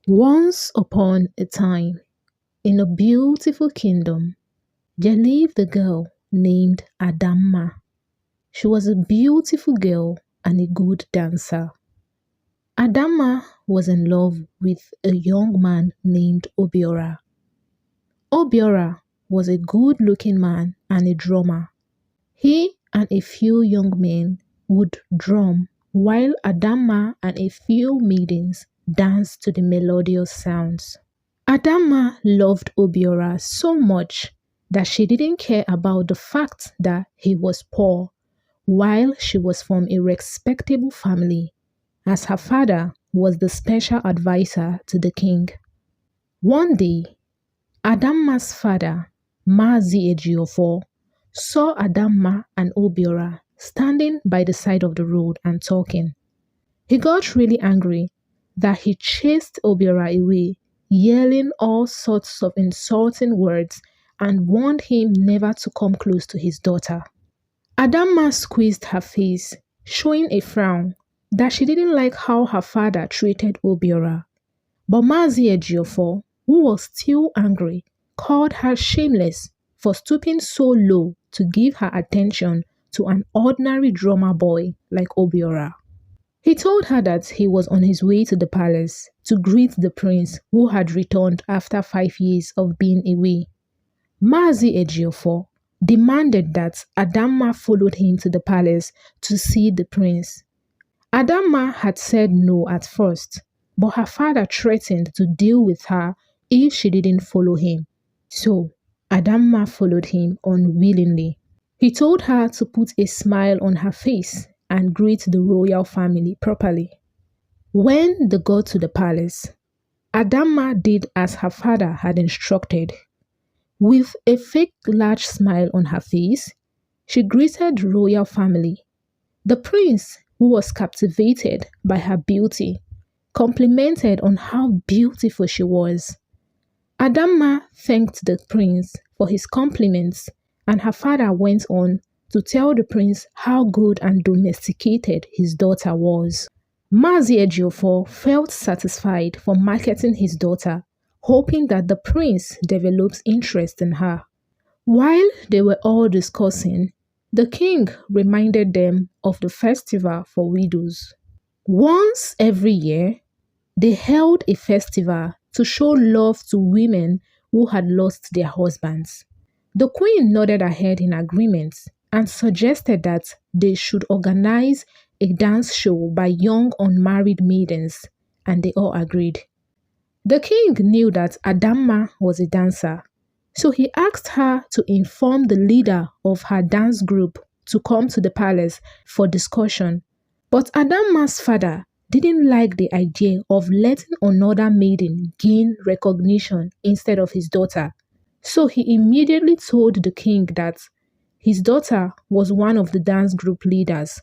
Once upon a time, in a beautiful kingdom, there lived a girl named Adamma. She was a beautiful girl and a good dancer. Adamma was in love with a young man named Obiora. Obiora was a good looking man and a drummer. He and a few young men would drum while Adamma and a few maidens danced to the melodious sounds. Adamma loved Obiora so much that she didn't care about the fact that he was poor, while she was from a respectable family, as her father was the special advisor to the king. One day, Adamma's father, Mazi Ejiofor, saw Adamma and Obiora standing by the side of the road and talking. He got really angry that he chased Obiora away, yelling all sorts of insulting words and warned him never to come close to his daughter. Adamma squeezed her face, showing a frown that she didn't like how her father treated Obiora. But Mazi Ejiofor, who was still angry, called her shameless for stooping so low to give her attention to an ordinary drummer boy like Obiora. He told her that he was on his way to the palace to greet the prince who had returned after 5 years of being away. Mazi Ejiofor demanded that Adamma followed him to the palace to see the prince. Adamma had said no at first, but her father threatened to deal with her if she didn't follow him. So, Adamma followed him unwillingly. He told her to put a smile on her face and greet the royal family properly. When they got to the palace, Adamma did as her father had instructed. With a fake large smile on her face, she greeted the royal family. The prince, who was captivated by her beauty, complimented on how beautiful she was. Adamma thanked the prince for his compliments, and her father went on to tell the prince how good and domesticated his daughter was. Mazi Ejiofor felt satisfied for marketing his daughter, hoping that the prince develops interest in her. While they were all discussing, the king reminded them of the festival for widows. Once every year, they held a festival to show love to women who had lost their husbands. The queen nodded her head in agreement and suggested that they should organize a dance show by young unmarried maidens, and they all agreed. The king knew that Adamma was a dancer, so he asked her to inform the leader of her dance group to come to the palace for discussion. But Adamma's father didn't like the idea of letting another maiden gain recognition instead of his daughter, so he immediately told the king that his daughter was one of the dance group leaders,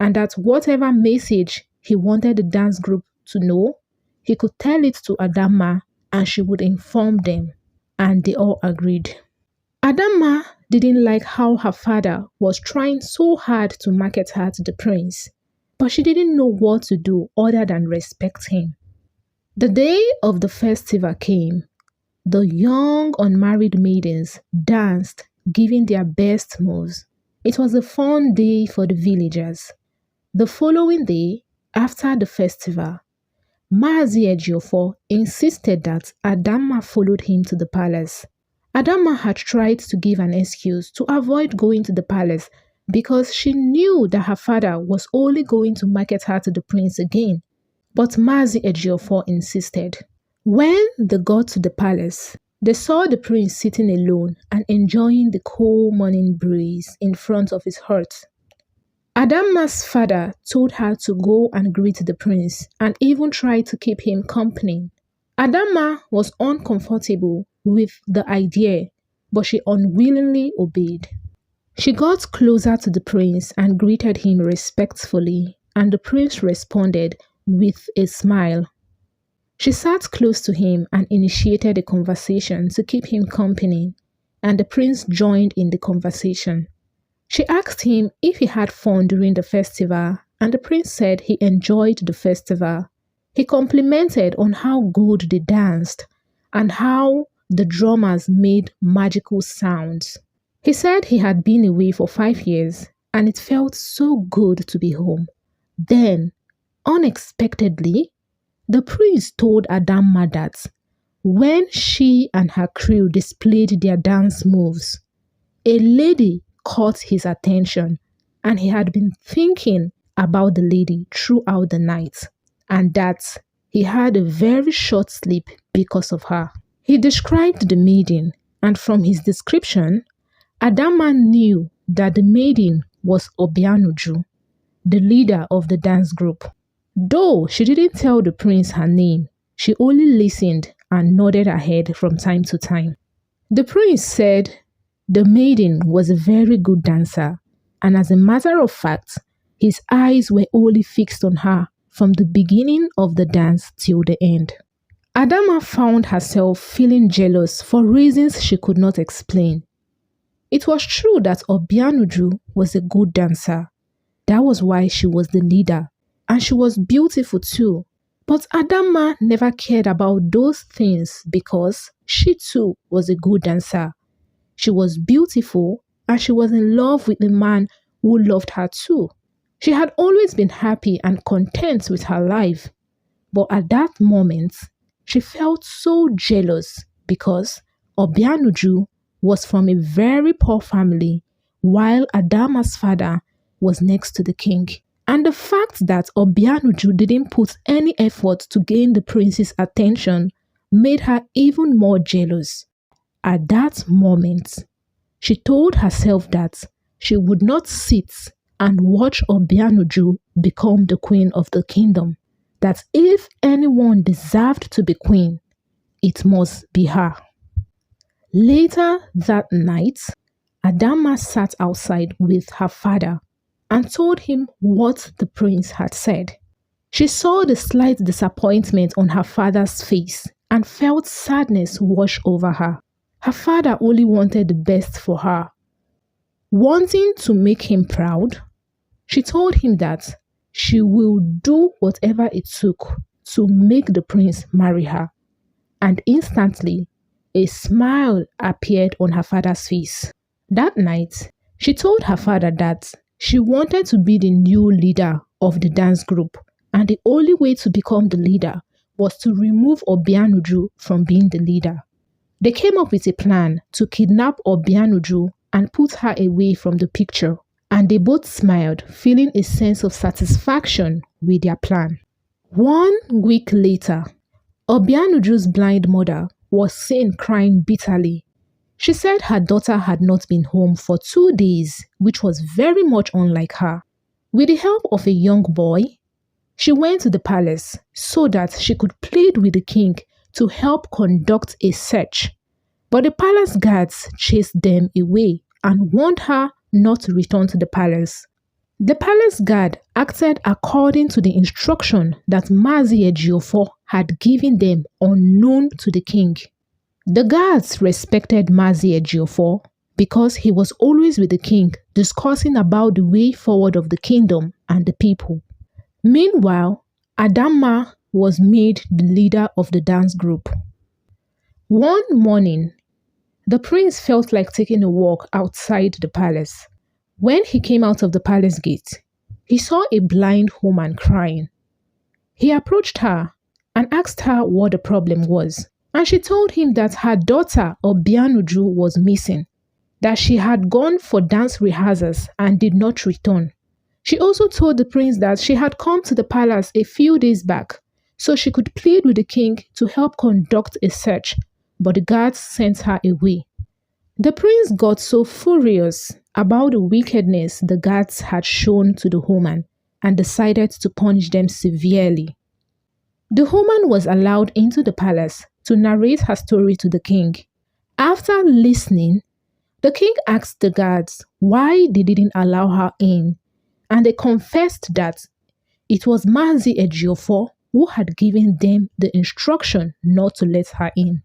and that whatever message he wanted the dance group to know, he could tell it to Adamma and she would inform them, and they all agreed. Adamma didn't like how her father was trying so hard to market her to the prince, but she didn't know what to do other than respect him. The day of the festival came. The young unmarried maidens danced, giving their best moves. It was a fun day for the villagers. The following day, after the festival, Mazi Ejiofor insisted that Adamma followed him to the palace. Adamma had tried to give an excuse to avoid going to the palace because she knew that her father was only going to market her to the prince again. But Mazi Ejiofor insisted. When they got to the palace, they saw the prince sitting alone and enjoying the cool morning breeze in front of his hut. Adamma's father told her to go and greet the prince and even try to keep him company. Adamma was uncomfortable with the idea, but she unwillingly obeyed. She got closer to the prince and greeted him respectfully, and the prince responded with a smile. She sat close to him and initiated a conversation to keep him company, and the prince joined in the conversation. She asked him if he had fun during the festival, and the prince said he enjoyed the festival. He complimented on how good they danced and how the drummers made magical sounds. He said he had been away for 5 years and it felt so good to be home. Then, unexpectedly, the prince told Adamma that when she and her crew displayed their dance moves, a lady caught his attention and he had been thinking about the lady throughout the night and that he had a very short sleep because of her. He described the maiden, and from his description, Adamma knew that the maiden was Obianuju, the leader of the dance group. Though she didn't tell the prince her name, she only listened and nodded her head from time to time. The prince said the maiden was a very good dancer, and as a matter of fact, his eyes were only fixed on her from the beginning of the dance till the end. Adamma found herself feeling jealous for reasons she could not explain. It was true that Obianuju was a good dancer. That was why she was the leader, and she was beautiful too. But Adamma never cared about those things because she too was a good dancer. She was beautiful and she was in love with the man who loved her too. She had always been happy and content with her life. But at that moment, she felt so jealous because Obianuju was from a very poor family while Adamma's father was next to the king. And the fact that Obianuju didn't put any effort to gain the prince's attention made her even more jealous. At that moment, she told herself that she would not sit and watch Obianuju become the queen of the kingdom. That if anyone deserved to be queen, it must be her. Later that night, Adamma sat outside with her father and told him what the prince had said. She saw the slight disappointment on her father's face and felt sadness wash over her. Her father only wanted the best for her. Wanting to make him proud, she told him that she will do whatever it took to make the prince marry her. And instantly, a smile appeared on her father's face. That night, she told her father that she wanted to be the new leader of the dance group, and the only way to become the leader was to remove Obianuju from being the leader. They came up with a plan to kidnap Obianuju and put her away from the picture, and they both smiled, feeling a sense of satisfaction with their plan. 1 week later, Obianuju's blind mother was seen crying bitterly. She said her daughter had not been home for 2 days, which was very much unlike her. With the help of a young boy, she went to the palace so that she could plead with the king to help conduct a search. But the palace guards chased them away and warned her not to return to the palace. The palace guard acted according to the instruction that Mazi Ejiofor had given them unknown to the king. The guards respected Mazi Ejiofor because he was always with the king discussing about the way forward of the kingdom and the people. Meanwhile, Adamma was made the leader of the dance group. One morning, the prince felt like taking a walk outside the palace. When he came out of the palace gate, he saw a blind woman crying. He approached her and asked her what the problem was, and she told him that her daughter Obianuju was missing, that she had gone for dance rehearsals and did not return. She also told the prince that she had come to the palace a few days back so she could plead with the king to help conduct a search, but the guards sent her away. The prince got so furious about the wickedness the guards had shown to the woman and decided to punish them severely. The woman was allowed into the palace to narrate her story to the king. After listening, the king asked the guards why they didn't allow her in, and they confessed that it was Mazi Ejiofor who had given them the instruction not to let her in.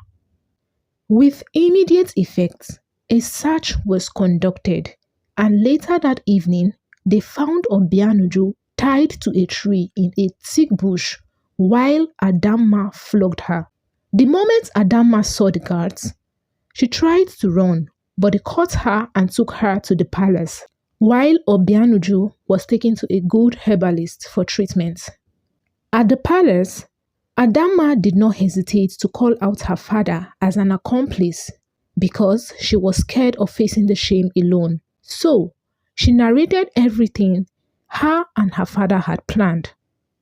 With immediate effect, a search was conducted, and later that evening, they found Obianuju tied to a tree in a thick bush while Adamma flogged her. The moment Adamma saw the guards, she tried to run, but they caught her and took her to the palace, while Obianuju was taken to a good herbalist for treatment. At the palace, Adamma did not hesitate to call out her father as an accomplice because she was scared of facing the shame alone. So, she narrated everything her and her father had planned.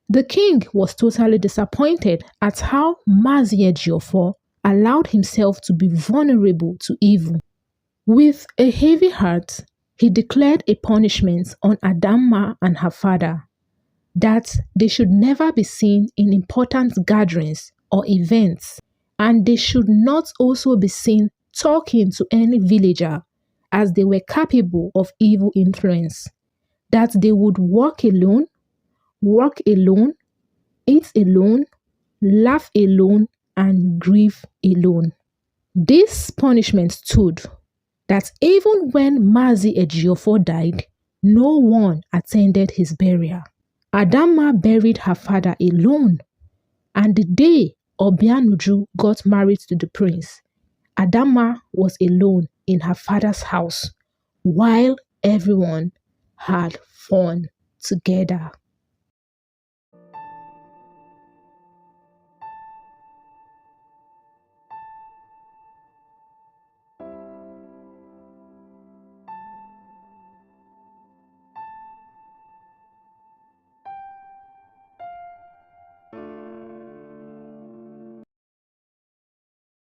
The king was totally disappointed at how Mazi Ejiofor allowed himself to be vulnerable to evil. With a heavy heart, he declared a punishment on Adamma and her father, that they should never be seen in important gatherings or events, and they should not also be seen talking to any villager, as they were capable of evil influence, that they would walk alone, eat alone, laugh alone, and grieve alone. This punishment stood that even when Mazi Ejiofor died, no one attended his burial. Adamma buried her father alone, and the day Obianuju got married to the prince, Adamma was alone in her father's house while everyone had fun together.